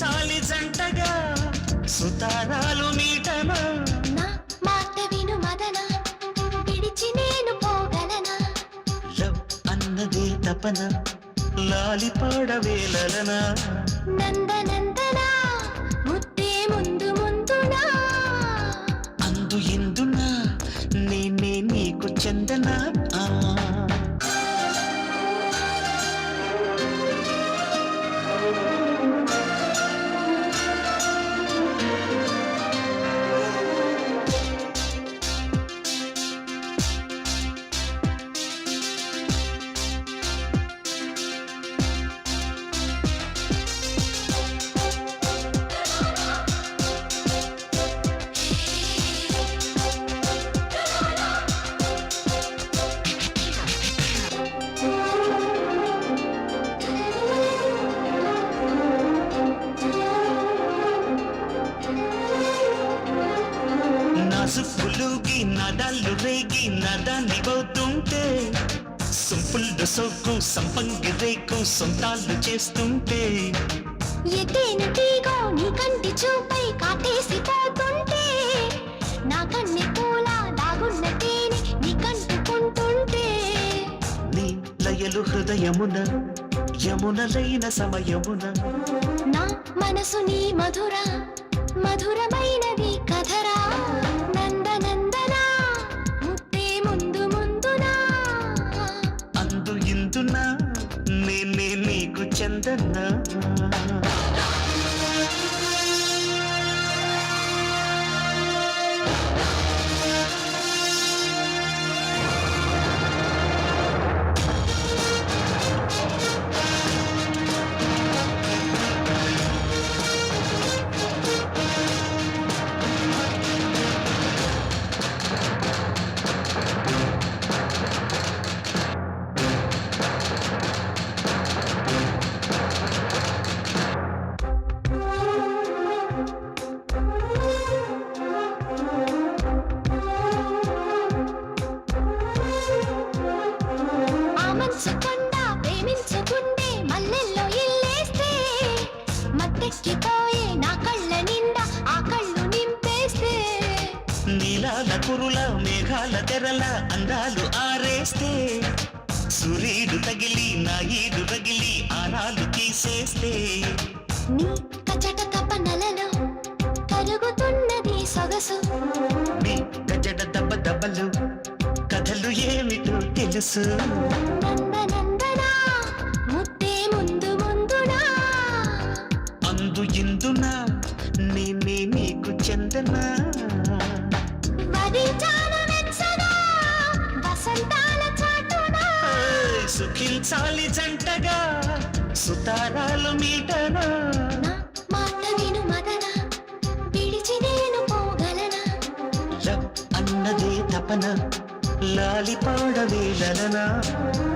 సుఖించాలి జంటగా సుతారాలు మీటనా నా మాట విను మదన విడిచి నేను పోగలనా లవ్ అన్నదే తపన లాలి పాడవేలనా నందనందనా ముద్దే ముందు ముందునా అందు ఇందునా నేనే నీకు చందనా సుప్పులుగి నదాలు రేగి నదాన్ని పోతుంటే సుంపుళ్ళు సోకు సంపంగి రేకు సొంతాలు చేస్తుంటే ఎటేను తీగో నీ కంటి చూపై కాటేసి పోతుంటే నా కన్నె పూల దాగున్న తేనె నీ కంటుకుంటుంటే నీ లయలు హృదయమున యమునలైన సమయమున నా మనసు నీ మధుర మధురమైనది కథరా నందనందనా ముద్దే ముందు ముందునా అందు ఇందునా నేనే నీకు చందనా మనసుకుండా ప్రేమించుకుంటే మల్లెల్లో ఇల్లేస్తే మత్తెక్కిపోయే నా కళ్ళ నిండా ఆ కళ్ళు నింపేస్తే నీలాల కురుల మేఘాల తెరల అందాలు ఆరేస్తే సూర్యుడు తగిలి నా ఈడు రగిలి ఆనాలు తీసేస్తే నీ కచట తపనలలో కరుగుతున్నది సొగసు నీ గజడ దెబ్బ దెబ్బలు కథలు ఏమిటో తెలుసు నందనందనా ముద్దే ముందు ముందునా అందు ఇందునా నేనే నీకు చందనా వరించాల వెచ్చగా వసంతాల చాటునా సుఖించాలి జంటగా సుతారాలు మీటనా నా మాట విను మదన విడిచి నేను పోగలనా లవ్ అన్నదే తపన లాలి పాడవేలనా